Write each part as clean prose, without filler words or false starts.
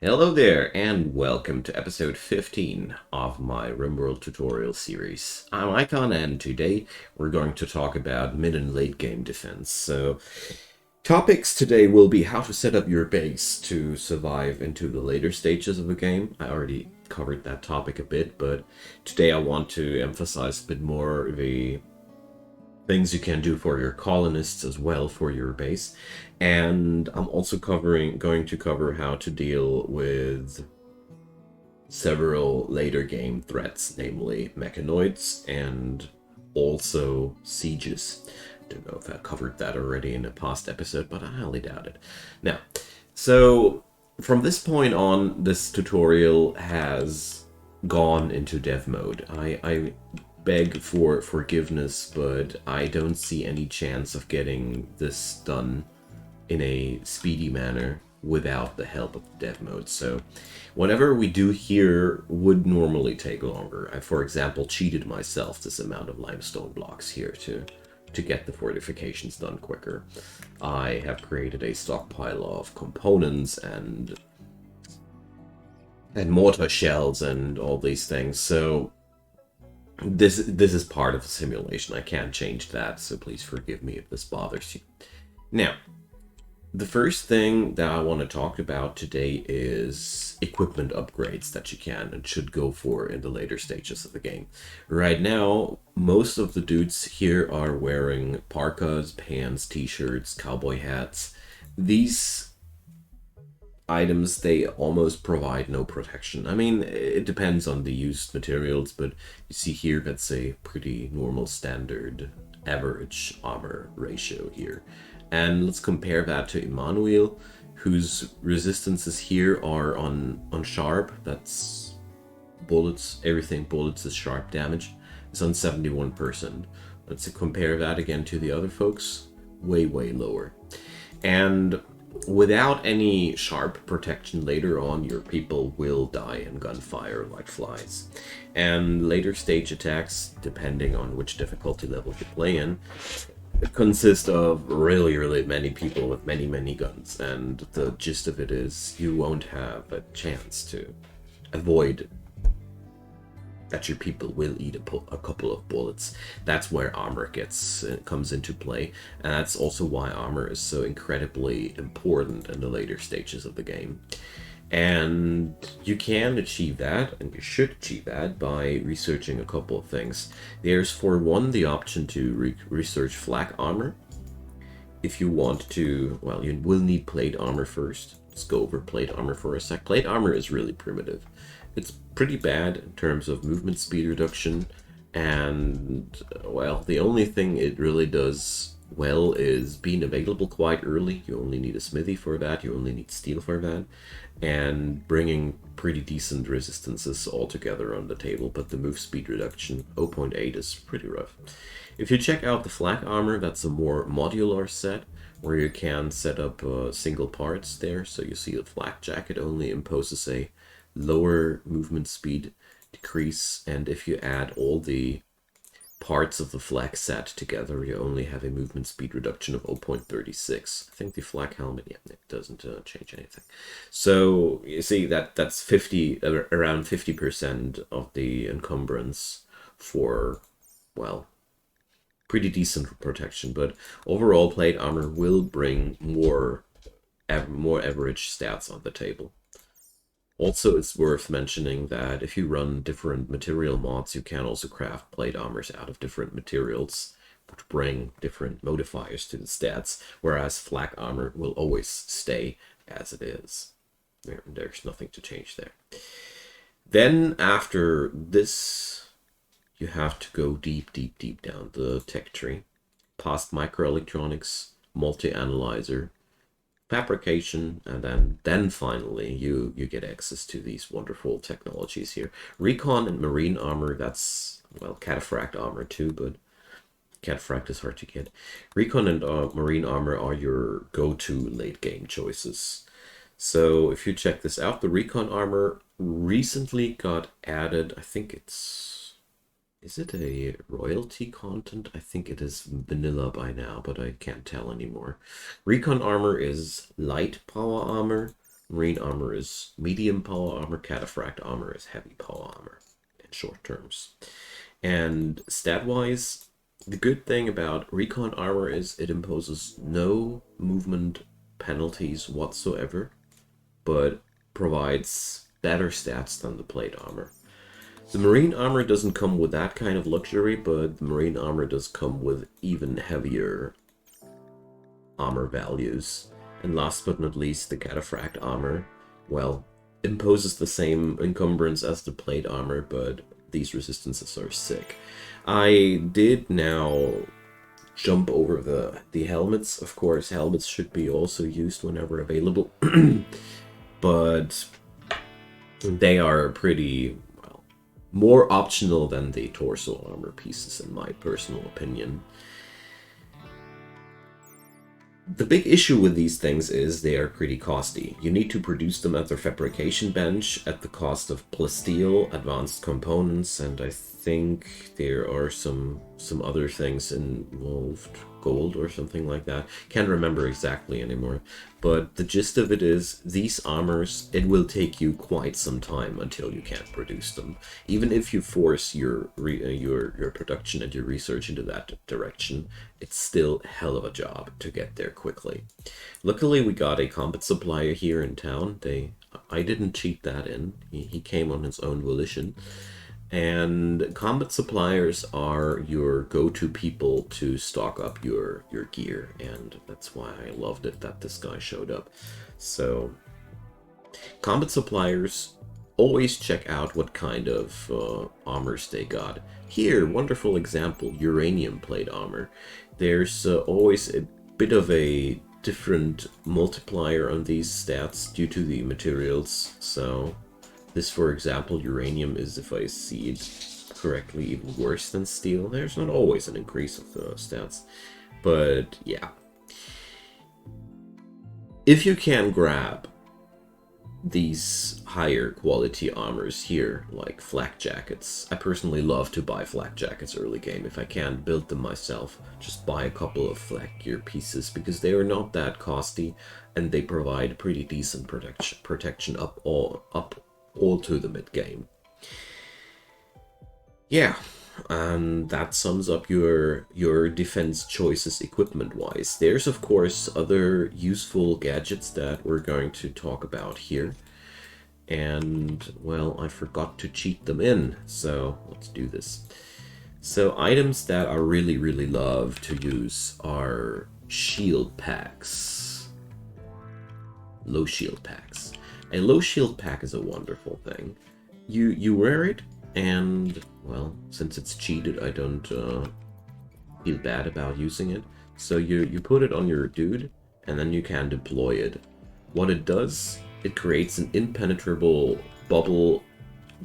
Hello there, and welcome to episode 15 of my Rimworld tutorial series. I'm Icon, and today we're going to talk about mid and late game defense. So, topics today will be how to set up your base to survive into the later stages of a game. I already covered that topic a bit, but today I want to emphasize a bit more the things you can do for your colonists as well for your base. And I'm also going to cover how to deal with several later game threats, namely mechanoids and also sieges. Don't know if I covered that already in a past episode, but I highly doubt it. Now, so from this point on, this tutorial has gone into dev mode. I beg for forgiveness, but I don't see any chance of getting this done in a speedy manner without the help of the dev mode. So whatever we do here would normally take longer. I, for example, cheated myself this amount of limestone blocks here to get the fortifications done quicker. I have created a stockpile of components and mortar shells and all these things. So this is part of the simulation. I can't change that, so please forgive me if this bothers you. Now, the first thing that I want to talk about today is equipment upgrades that you can and should go for in the later stages of the game. Right now, most of the dudes here are wearing parkas, pants, t-shirts, cowboy hats. These items, they almost provide no protection. I mean, it depends on the used materials, but you see here that's a pretty normal standard average armor ratio here. And let's compare that to Emmanuel, whose resistances here are on sharp. That's bullets, everything bullets is sharp damage. It's on 71%. Let's compare that again to the other folks. Way lower. And without any sharp protection later on, your people will die in gunfire like flies. And later stage attacks, depending on which difficulty level you play in, consist of really many people with many guns, and the gist of it is you won't have a chance to avoid that your people will eat a couple of bullets. That's where armor comes into play, and that's also why armor is so incredibly important in the later stages of the game. And you can achieve that, and you should achieve that, by researching a couple of things. There's, for one, the option to research flak armor. If you want to, well, you will need plate armor first. Let's go over plate armor for a sec. Plate armor is really primitive. It's pretty bad in terms of movement speed reduction, and, well, the only thing it really does well is being available quite early. You only need a smithy for that, you only need steel for that, and bringing pretty decent resistances all together on the table, but the move speed reduction 0.8 is pretty rough. If you check out the flak armor, that's a more modular set where you can set up single parts there. So you see the flak jacket only imposes a lower movement speed decrease, and if you add all the parts of the flak set together, you only have a movement speed reduction of 0.36. I think the flak helmet, yeah, it doesn't change anything. So you see that's 50, around 50% of the encumbrance for, well, pretty decent protection. But overall, plate armor will bring more average stats on the table. Also, it's worth mentioning that if you run different material mods, you can also craft plate armors out of different materials, which bring different modifiers to the stats, whereas flak armor will always stay as it is. There's nothing to change there. Then, after this, you have to go deep down the tech tree, past microelectronics, multi-analyzer, fabrication, and then finally you get access to these wonderful technologies here. Recon and marine armor, that's, well, cataphract armor too, but cataphract is hard to get. Recon and marine armor are your go-to late game choices. So if you check this out, the recon armor recently got added. I think is it a royalty content? I think it is vanilla by now, but I can't tell anymore. Recon armor is light power armor, Marine armor is medium power armor, cataphract armor is heavy power armor in short terms. And stat-wise, the good thing about Recon Armor is it imposes no movement penalties whatsoever, but provides better stats than the plate armor. The Marine Armor doesn't come with that kind of luxury, but the Marine Armor does come with even heavier armor values. And last but not least, the Cataphract Armor, well, imposes the same encumbrance as the plate armor, but these resistances are sick. I did now jump over the helmets. Of course, helmets should be also used whenever available, but they are pretty, well, more optional than the torso armor pieces in my personal opinion. The big issue with these things is they are pretty costly. You need to produce them at their fabrication bench at the cost of plasteel, advanced components, and I think there are some other things involved, gold or something like that. Can't remember exactly anymore. But the gist of it is, these armors, it will take you quite some time until you can produce them. Even if you force your production and your research into that direction, it's still a hell of a job to get there quickly. Luckily, we got a combat supplier here in town. I didn't cheat that in. He came on his own volition. And combat suppliers are your go-to people to stock up your gear, and that's why I loved it that this guy showed up. So, combat suppliers, always check out what kind of armors they got. Here, wonderful example, uranium plate armor. There's always a bit of a different multiplier on these stats due to the materials, so this, for example, uranium is, if I see it correctly, even worse than steel. There's not always an increase of the stats, but yeah. If you can grab these higher quality armors here, like flak jackets, I personally love to buy flak jackets early game. If I can build them myself, just buy a couple of flak gear pieces, because they are not that costly, and they provide pretty decent protection up all to the mid-game. Yeah, and that sums up your defense choices equipment-wise. There's, of course, other useful gadgets that we're going to talk about here. And, well, I forgot to cheat them in, so let's do this. So, items that I really, really love to use are shield packs. Low shield packs. A low shield pack is a wonderful thing. You wear it, and, well, since it's cheated, I don't feel bad about using it. So you put it on your dude, and then you can deploy it. What it does, it creates an impenetrable bubble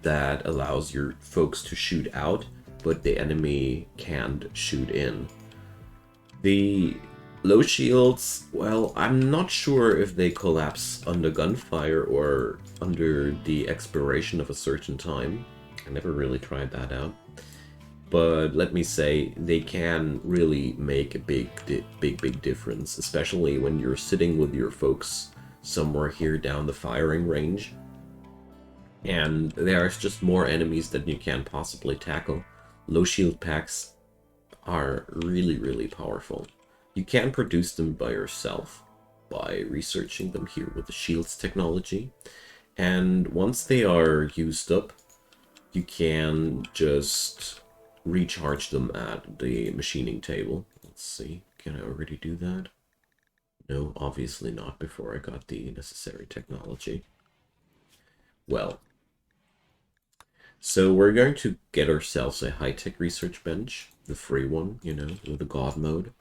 that allows your folks to shoot out, but the enemy can't shoot in. The low shields, well, I'm not sure if they collapse under gunfire or under the expiration of a certain time. I never really tried that out. But let me say, they can really make a big difference, especially when you're sitting with your folks somewhere here down the firing range. And there's just more enemies than you can possibly tackle. Low shield packs are really, really powerful. You can produce them by yourself by researching them here with the shields technology. And once they are used up, you can just recharge them at the machining table. Let's see, can I already do that? No, obviously not before I got the necessary technology. Well, so we're going to get ourselves a high-tech research bench, the free one, you know, with the God mode.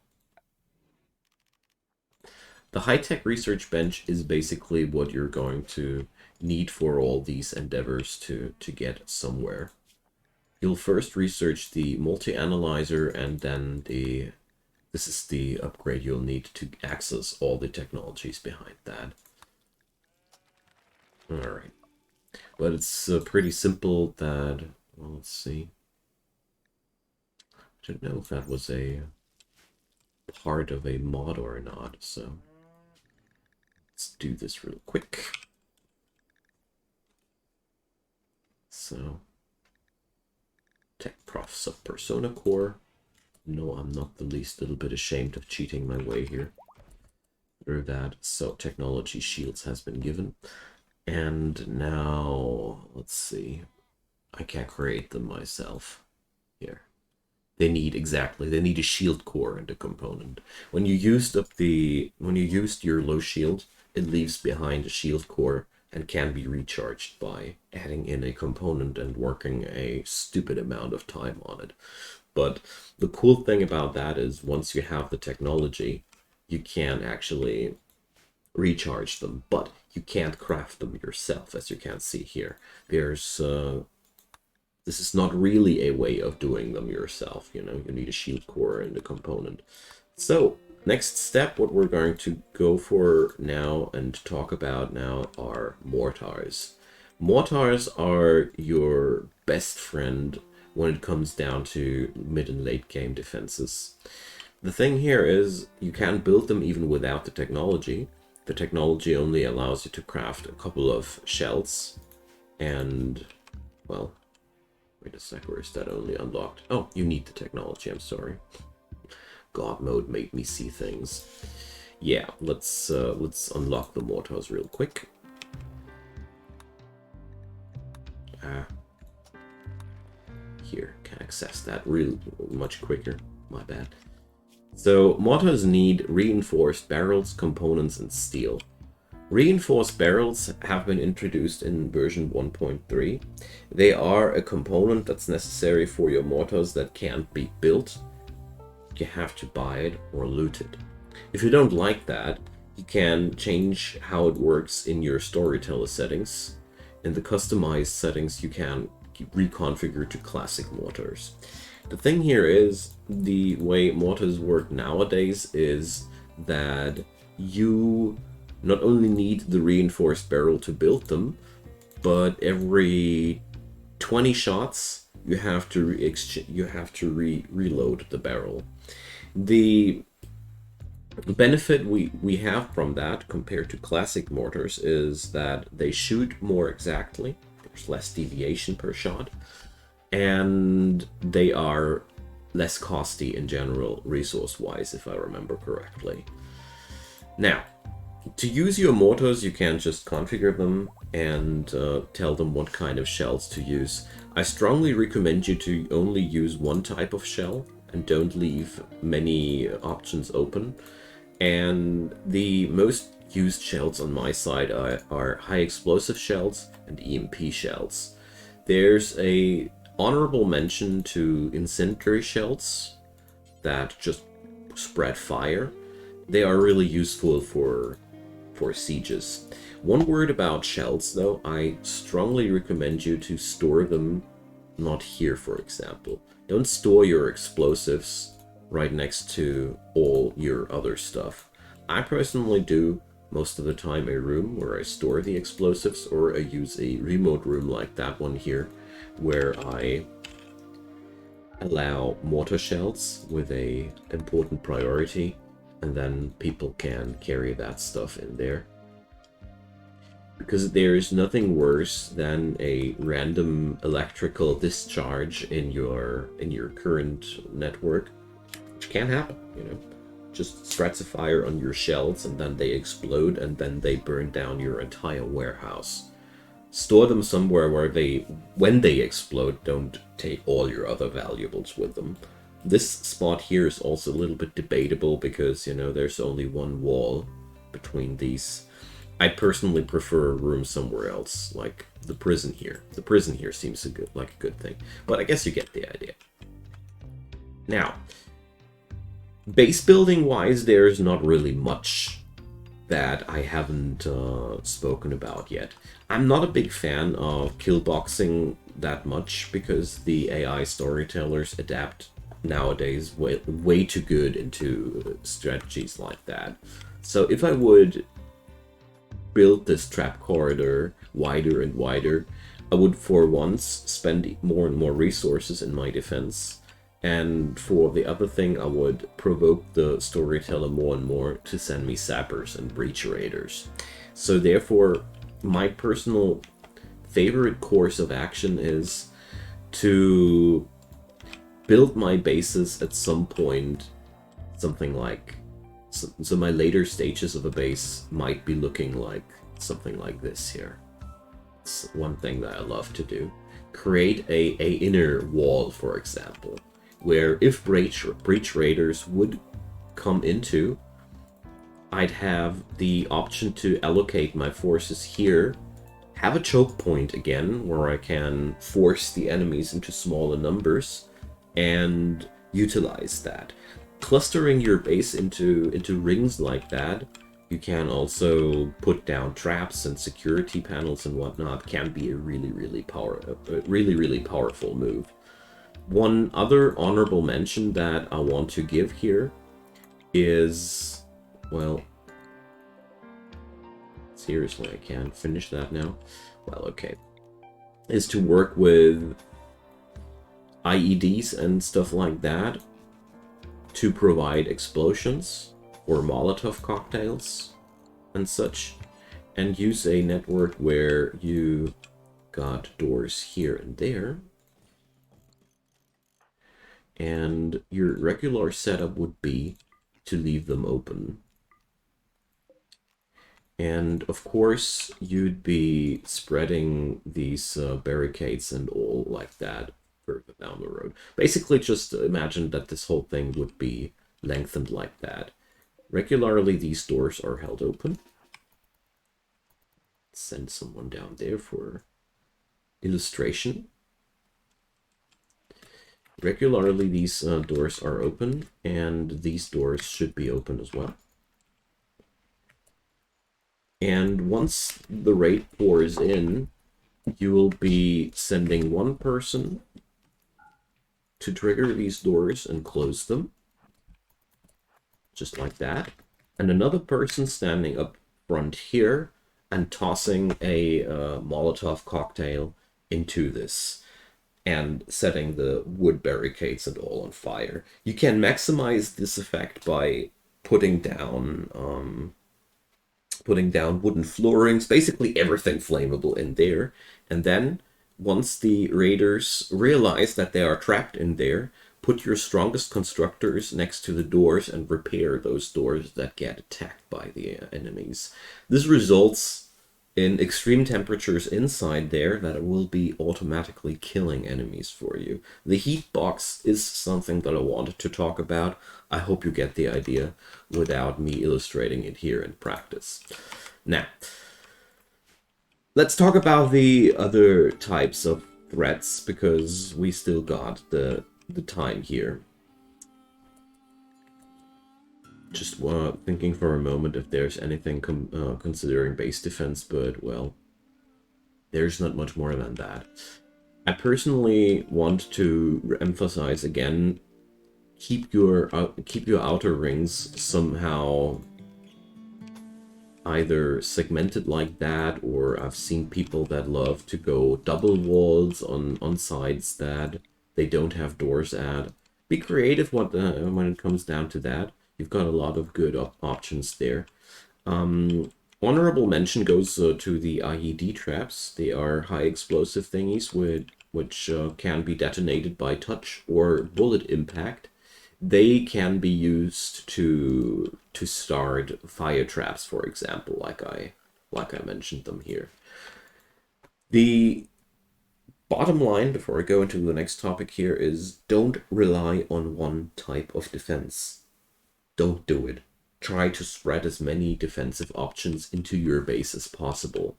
The high-tech research bench is basically what you're going to need for all these endeavors to get somewhere. You'll first research the multi-analyzer, and then this is the upgrade you'll need to access all the technologies behind that. Alright. But it's pretty simple that, well, let's see. I don't know if that was a part of a mod or not, so let's do this real quick. So, Tech Prof Sub Persona Core. No, I'm not the least little bit ashamed of cheating my way here through that. So, Technology Shields has been given. And now, let's see. I can't create them myself. Here. They need a shield core and a component. When you used your low shield, it leaves behind a shield core and can be recharged by adding in a component and working a stupid amount of time on it. But the cool thing about that is once you have the technology, you can actually recharge them, but you can't craft them yourself, as you can see here. This is not really a way of doing them yourself, you know, you need a shield core and a component. So, next step, what we're going to go for now and talk about now are mortars. Mortars are your best friend when it comes down to mid and late game defenses. The thing here is you can build them even without the technology. The technology only allows you to craft a couple of shells and, well, wait a sec, where is that only unlocked? Oh, you need the technology, I'm sorry. God mode made me see things. Yeah, let's unlock the mortars real quick. Here, can access that real much quicker. My bad. So, mortars need reinforced barrels, components, and steel. Reinforced barrels have been introduced in version 1.3. They are a component that's necessary for your mortars that can't be built. You have to buy it or loot it. If you don't like that, you can change how it works in your storyteller settings. In the customized settings, you can reconfigure to classic mortars. The thing here is, the way mortars work nowadays is that you not only need the reinforced barrel to build them, but every 20 shots you have to reload the barrel. The benefit we have from that compared to classic mortars is that they shoot more exactly. There's less deviation per shot, and they are less costly in general resource-wise, if I remember correctly. Now, to use your mortars, you can just configure them and tell them what kind of shells to use. I strongly recommend you to only use one type of shell and don't leave many options open. And the most used shells on my side are high explosive shells and EMP shells. There's a honorable mention to incendiary shells that just spread fire. They are really useful for sieges. One word about shells though, I strongly recommend you to store them not here, for example. Don't store your explosives right next to all your other stuff. I personally do most of the time a room where I store the explosives, or I use a remote room like that one here where I allow mortar shells with a important priority, and then people can carry that stuff in there. Because there is nothing worse than a random electrical discharge in your current network, which can happen, you know. Just spreads a fire on your shells and then they explode and then they burn down your entire warehouse. Store them somewhere where when they explode, don't take all your other valuables with them. This spot here is also a little bit debatable because, you know, there's only one wall between these. I personally prefer a room somewhere else, like the prison here. The prison here seems like a good thing, but I guess you get the idea. Now, base building wise, there's not really much that I haven't spoken about yet. I'm not a big fan of killboxing that much because the AI storytellers adapt nowadays way too good into strategies like that. So if I would build this trap corridor wider and wider, I would for once spend more and more resources in my defense. And for the other thing, I would provoke the storyteller more and more to send me sappers and breach raiders. So therefore, my personal favorite course of action is to build my bases at some point, something like... So my later stages of a base might be looking like something like this here. It's one thing that I love to do. Create a inner wall, for example, where if breach raiders would come into, I'd have the option to allocate my forces here, have a choke point again, where I can force the enemies into smaller numbers, and utilize that. Clustering your base into rings like that, you can also put down traps and security panels and whatnot, can be a really powerful move. One other honorable mention that I want to give here is, well, seriously, I can't finish that now. Well, okay. Is to work with IEDs and stuff like that to provide explosions or Molotov cocktails and such, and use a network where you got doors here and there. And your regular setup would be to leave them open. And of course, you'd be spreading these barricades and all like that further down the road. Basically, just imagine that this whole thing would be lengthened like that. Regularly, these doors are held open. Send someone down there for illustration. Regularly, these doors are open, and these doors should be open as well. And once the raid pours in, you will be sending one person to trigger these doors and close them. Just like that. And another person standing up front here and tossing a Molotov cocktail into this and setting the wood barricades and all on fire. You can maximize this effect by putting down wooden floorings, basically everything flammable in there. And then once the raiders realize that they are trapped in there, put your strongest constructors next to the doors and repair those doors that get attacked by the enemies. This results in extreme temperatures inside there that will be automatically killing enemies for you. The heat box is something that I wanted to talk about. I hope you get the idea without me illustrating it here in practice. Now, let's talk about the other types of threats, because we still got the time here. Just thinking for a moment if there's anything considering base defense, but, well, there's not much more than that. I personally want to emphasize again, keep your outer rings somehow either segmented like that, or I've seen people that love to go double walls on sides that they don't have doors at. Be creative when it comes down to that. You've got a lot of good options there. Honorable mention goes to the IED traps. They are high explosive thingies which can be detonated by touch or bullet impact. They can be used to start fire traps, for example, like I mentioned them here. The bottom line, before I go into the next topic here, is don't rely on one type of defense. Don't do it. Try to spread as many defensive options into your base as possible.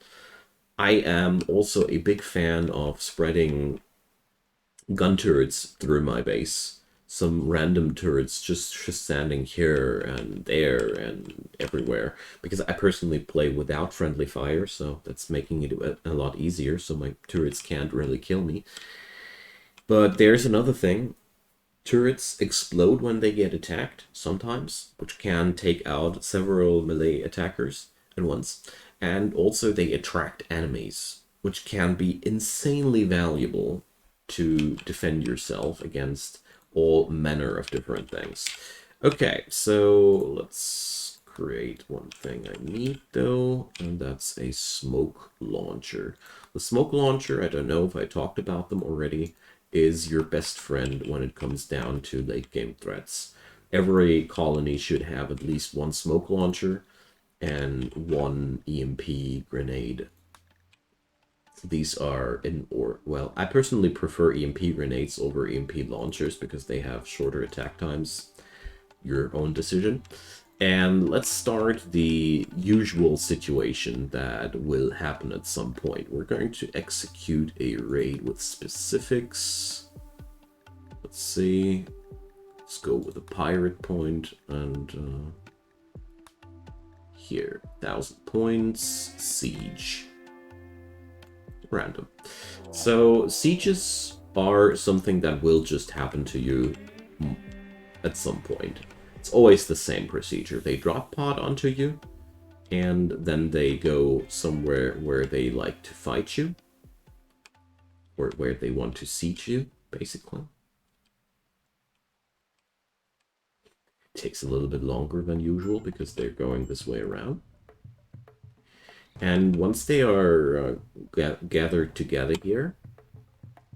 I am also a big fan of spreading gun turrets through my base. Some random turrets just standing here and there and everywhere, because I personally play without friendly fire, so that's making it a lot easier, so my turrets can't really kill me. But there's another thing. Turrets explode when they get attacked, sometimes, which can take out several melee attackers at once. And also they attract enemies, which can be insanely valuable to defend yourself against all manner of different things. Okay, so let's create one thing I need though, and that's a smoke launcher. The smoke launcher, I don't know if I talked about them already, is your best friend when it comes down to late game threats. Every colony should have at least one smoke launcher and one EMP grenade. These are well, I personally prefer EMP grenades over EMP launchers because they have shorter attack times. Your own decision. And let's start the usual situation that will happen at some point. We're going to execute a raid with specifics. Let's see. Let's go with a pirate point, and here, 1,000 points, siege. Random. So sieges are something that will just happen to you at some point. It's always the same procedure. They drop pod onto you, and then they go somewhere where they like to fight you, or where they want to siege you, basically. It takes a little bit longer than usual because they're going this way around. And once they are gathered together here,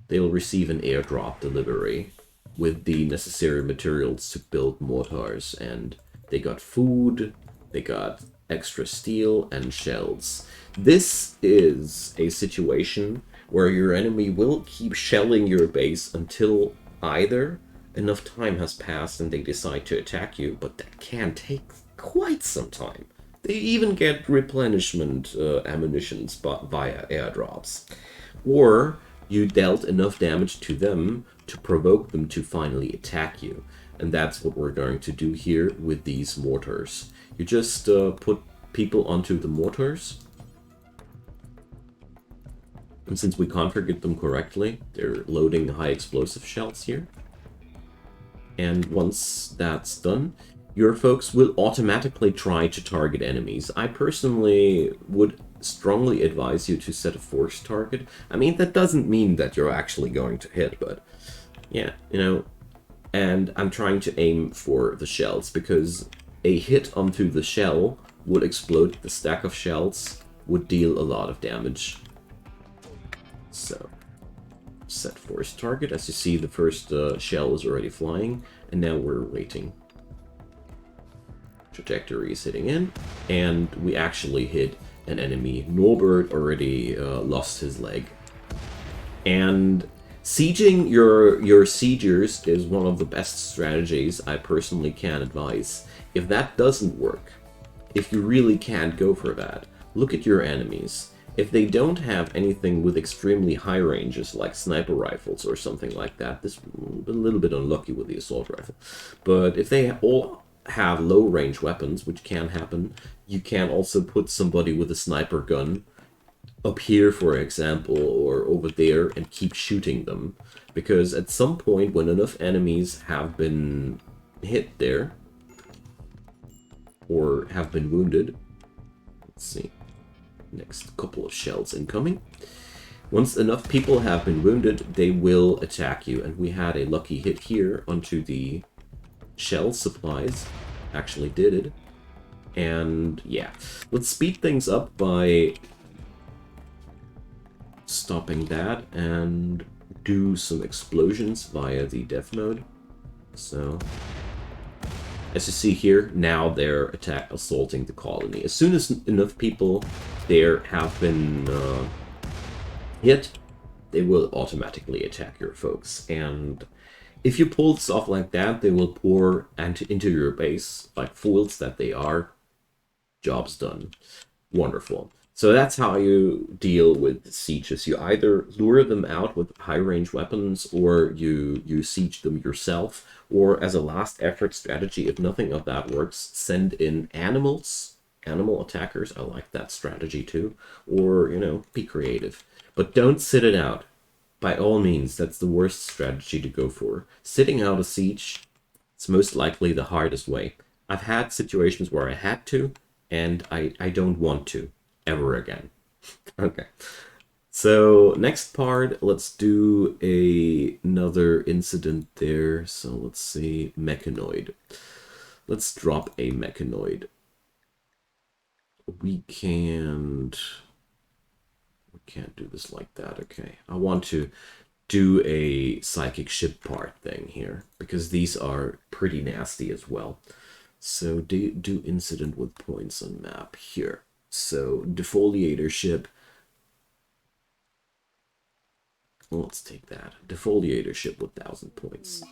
they'll receive an airdrop delivery with the necessary materials to build mortars, and they got food, they got extra steel and shells. This is a situation where your enemy will keep shelling your base until either enough time has passed and they decide to attack you, but that can take quite some time. They even get replenishment ammunitions via airdrops. Or you dealt enough damage to them to provoke them to finally attack you. And that's what we're going to do here with these mortars. You just put people onto the mortars. And since we configured them correctly, they're loading high explosive shells here. And once that's done, your folks will automatically try to target enemies. I personally would strongly advise you to set a forced target. I mean, that doesn't mean that you're actually going to hit, but yeah, you know. And I'm trying to aim for the shells, because a hit onto the shell would explode the stack of shells, would deal a lot of damage. So, set forced target. As you see, the first shell is already flying, and now we're waiting. Trajectory is hitting in, and we actually hit an enemy. Norbert already lost his leg. And sieging your siegers is one of the best strategies I personally can advise. If that doesn't work, if you really can't go for that, look at your enemies. If they don't have anything with extremely high ranges, like sniper rifles or something like that, this is a little bit unlucky with the assault rifle. But if they all have low range weapons, which can happen, you can also put somebody with a sniper gun up here, for example, or over there, and keep shooting them. Because at some point, when enough enemies have been hit there, or have been wounded, let's see, next couple of shells incoming. Once enough people have been wounded, they will attack you. And we had a lucky hit here onto the shell supplies. Actually did it. And yeah, let's speed things up by stopping that and do some explosions via the death mode. So, as you see here, now they're assaulting the colony. As soon as enough people there have been hit, they will automatically attack your folks. And if you pull this off like that, they will pour into your base, like fools that they are. Job's done. Wonderful. So that's how you deal with sieges. You either lure them out with high-range weapons, or you siege them yourself, or as a last effort strategy, if nothing of that works, send in animals, animal attackers. I like that strategy too. Or, you know, be creative. But don't sit it out. By all means, that's the worst strategy to go for. Sitting out a siege, it's most likely the hardest way. I've had situations where I had to, and I don't want to ever again. Okay. So next part, let's do another incident there. So let's see, Mechanoid. Let's drop a Mechanoid. we can't do this like that. Okay, I want to do a psychic ship part thing here, because these are pretty nasty as well. So do incident with points on map here. So Defoliator Ship. Let's take that. Defoliator Ship with 1,000 points.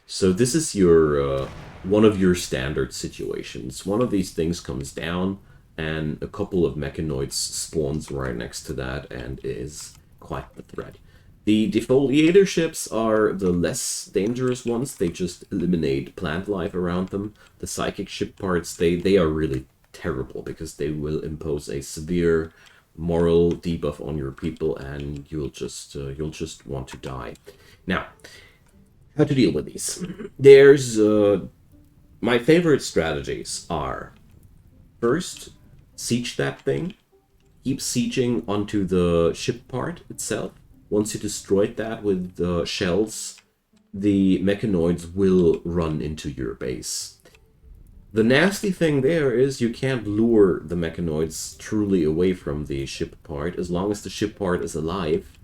So this is your one of your standard situations. One of these things comes down, and a couple of mechanoids spawns right next to that, and is quite the threat. The defoliator ships are the less dangerous ones. They just eliminate plant life around them. The psychic ship parts, they are really terrible, because they will impose a severe moral debuff on your people, and you'll just want to die. Now, how to deal with these? There's my favorite strategies are: first, siege that thing, keep sieging onto the ship part itself. Once you destroyed that with the shells, the mechanoids will run into your base. The nasty thing there is you can't lure the mechanoids truly away from the ship part. As long as the ship part is alive,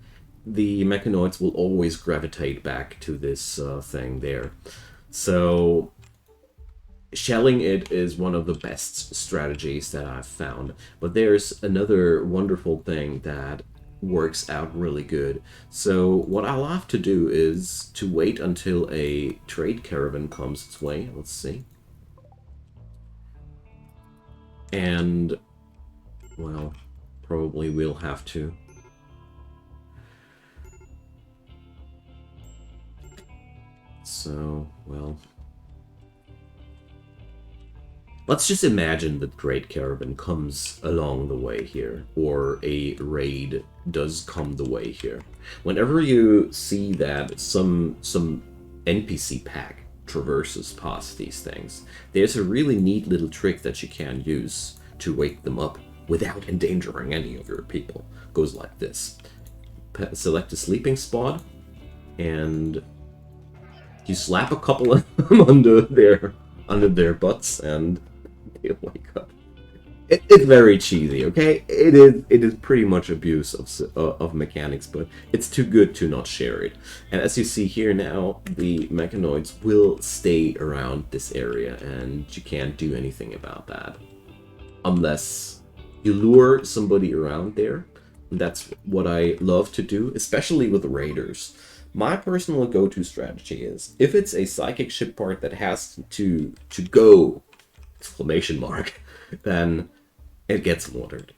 the mechanoids will always gravitate back to this thing there. So shelling it is one of the best strategies that I've found. But there's another wonderful thing that works out really good. So what I'll have to do is to wait until a trade caravan comes its way. Let's see. And, well, probably we'll have to. So, well, let's just imagine that trade caravan comes along the way here, or a raid does come the way here. Whenever you see that some NPC pack traverses past these things, there's a really neat little trick that you can use to wake them up without endangering any of your people. It goes like this. Select a sleeping spot, and you slap a couple of them under their butts, and they wake up. It's very cheesy, okay? It is pretty much abuse of mechanics, but it's too good to not share it. And as you see here now, the mechanoids will stay around this area, and you can't do anything about that. Unless you lure somebody around there. And that's what I love to do, especially with raiders. My personal go-to strategy is, if it's a psychic ship part that has to go, exclamation mark, then it gets mortared.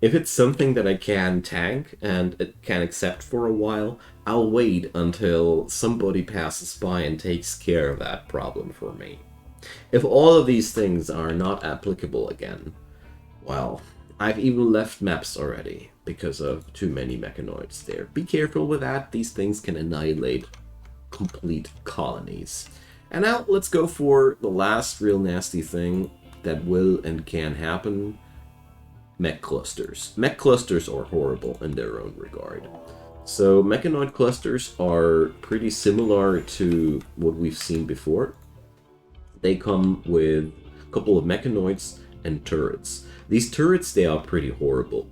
If it's something that I can tank and it can accept for a while, I'll wait until somebody passes by and takes care of that problem for me. If all of these things are not applicable again, well, I've even left maps already because of too many mechanoids there. Be careful with that. These things can annihilate complete colonies. And now let's go for the last real nasty thing that will and can happen. Mech clusters. Mech clusters are horrible in their own regard. So mechanoid clusters are pretty similar to what we've seen before. They come with a couple of mechanoids and turrets. These turrets, they are pretty horrible.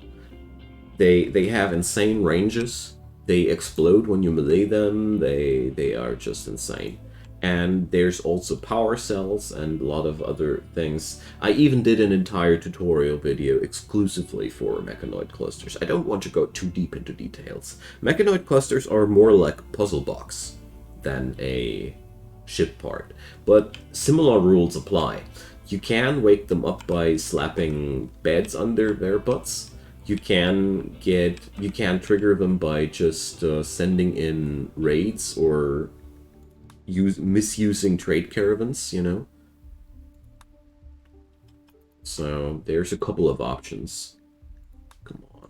They have insane ranges. They explode when you melee them. They are just insane. And there's also power cells and a lot of other things. I even did an entire tutorial video exclusively for mechanoid clusters. I don't want to go too deep into details. Mechanoid clusters are more like a puzzle box than a ship part, but similar rules apply. You can wake them up by slapping beds under their butts. You can trigger them by just sending in raids or misusing trade caravans, you know. So there's a couple of options. Come on,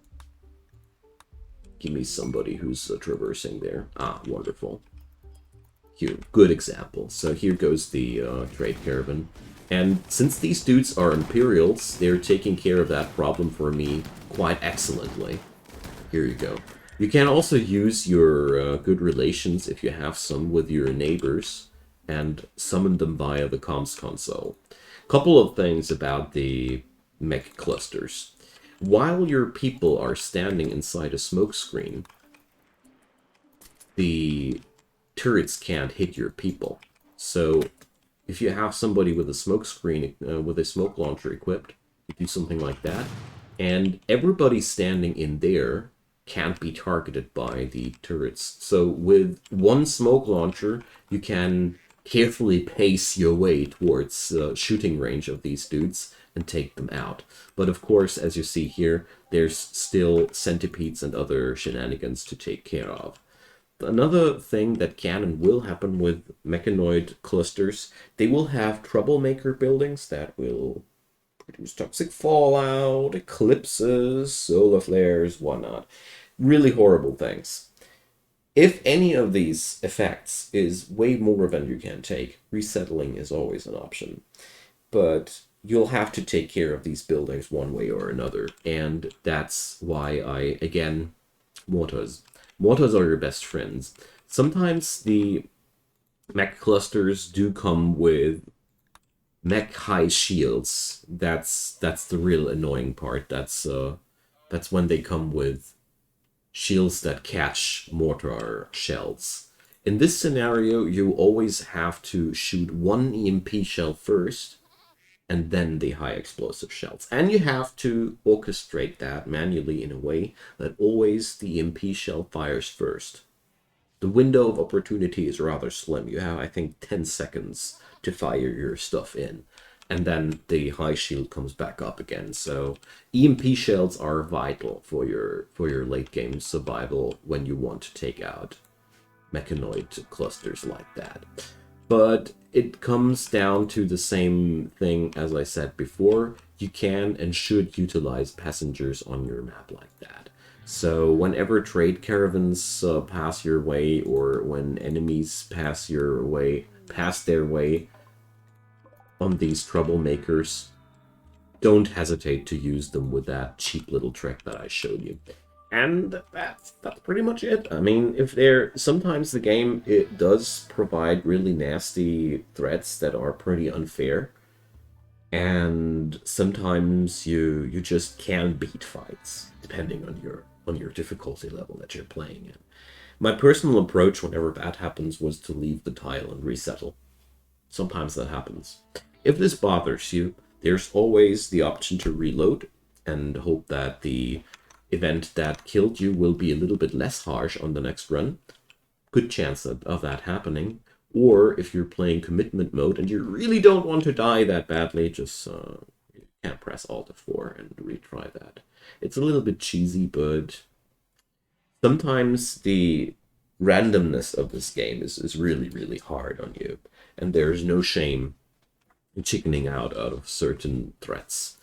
give me somebody who's traversing there. Ah, wonderful. Here, good example. So here goes the trade caravan. And since these dudes are Imperials, they're taking care of that problem for me quite excellently. Here you go. You can also use your good relations, if you have some, with your neighbors, and summon them via the comms console. Couple of things about the Mech Clusters. While your people are standing inside a smoke screen, the turrets can't hit your people. So if you have somebody with a smoke screen, with a smoke launcher equipped, you do something like that, and everybody standing in there can't be targeted by the turrets. So with one smoke launcher, you can carefully pace your way towards shooting range of these dudes and take them out. But of course, as you see here, there's still centipedes and other shenanigans to take care of. Another thing that can and will happen with Mechanoid Clusters, they will have troublemaker buildings that will produce toxic fallout, eclipses, solar flares, whatnot. Really horrible things. If any of these effects is way more than you can take, resettling is always an option. But you'll have to take care of these buildings one way or another, and that's why again, mortars. Mortars are your best friends. Sometimes the mech clusters do come with mech high shields. That's the real annoying part. That's when they come with shields that catch mortar shells. In this scenario, you always have to shoot one EMP shell first, and then the high explosive shells. And you have to orchestrate that manually in a way that always the EMP shell fires first. The window of opportunity is rather slim. You have, I think, 10 seconds to fire your stuff in. And then the high shield comes back up again. So EMP shells are vital for your late game survival when you want to take out mechanoid clusters like that. But it comes down to the same thing as I said before. You can and should utilize passengers on your map like that. So whenever trade caravans pass your way, or when enemies pass their way on these troublemakers, don't hesitate to use them with that cheap little trick that I showed you. And that's pretty much it. I mean, sometimes the game, it does provide really nasty threats that are pretty unfair, and sometimes you just can beat fights depending on your difficulty level that you're playing in. My personal approach whenever that happens was to leave the tile and resettle. Sometimes that happens. If this bothers you, there's always the option to reload and hope that the event that killed you will be a little bit less harsh on the next run. Good chance of that happening. Or if you're playing commitment mode and you really don't want to die that badly, just you can't press Alt F4 and retry that. It's a little bit cheesy, but sometimes the randomness of this game is really, really hard on you. And there's no shame in chickening out of certain threats.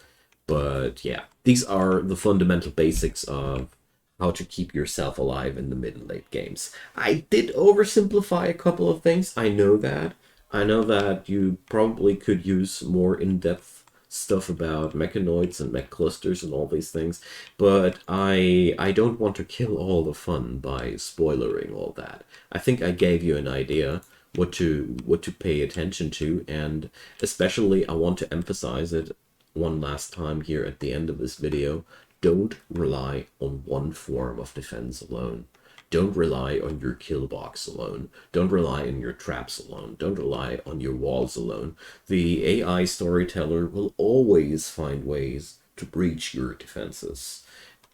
But yeah, these are the fundamental basics of how to keep yourself alive in the mid and late games. I did oversimplify a couple of things. I know that. I know that you probably could use more in-depth stuff about mechanoids and mech clusters and all these things, but I don't want to kill all the fun by spoilering all that. I think I gave you an idea what to pay attention to, and especially I want to emphasize it one last time here at the end of this video. Don't rely on one form of defense alone. Don't rely on your kill box alone. Don't rely on your traps alone. Don't rely on your walls alone. The AI storyteller will always find ways to breach your defenses.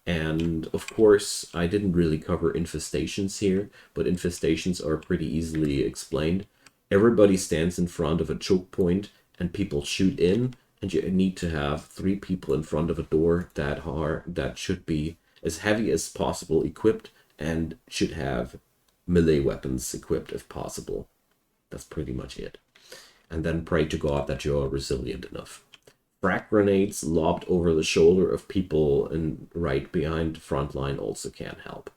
And of course, I didn't really cover infestations here, but infestations are pretty easily explained. Everybody stands in front of a choke point and people shoot in, and you need to have 3 people in front of a door that should be as heavy as possible equipped and should have melee weapons equipped if possible. That's pretty much it. And then pray to God that you're resilient enough. Frag grenades lobbed over the shoulder of people and right behind the front line also can't help.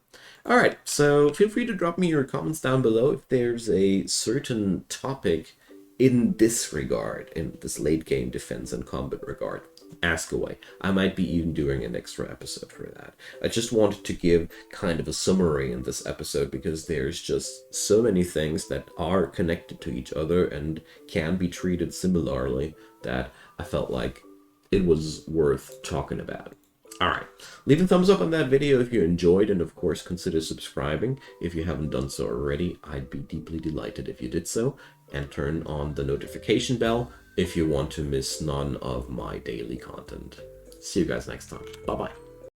Alright, so feel free to drop me your comments down below if there's a certain topic in this regard, in this late game defense and combat regard, ask away. I might be even doing an extra episode for that. I just wanted to give kind of a summary in this episode because there's just so many things that are connected to each other and can be treated similarly that I felt like it was worth talking about. Alright, leave a thumbs up on that video if you enjoyed, and of course consider subscribing if you haven't done so already. I'd be deeply delighted if you did so, and turn on the notification bell if you want to miss none of my daily content. See you guys next time. Bye bye.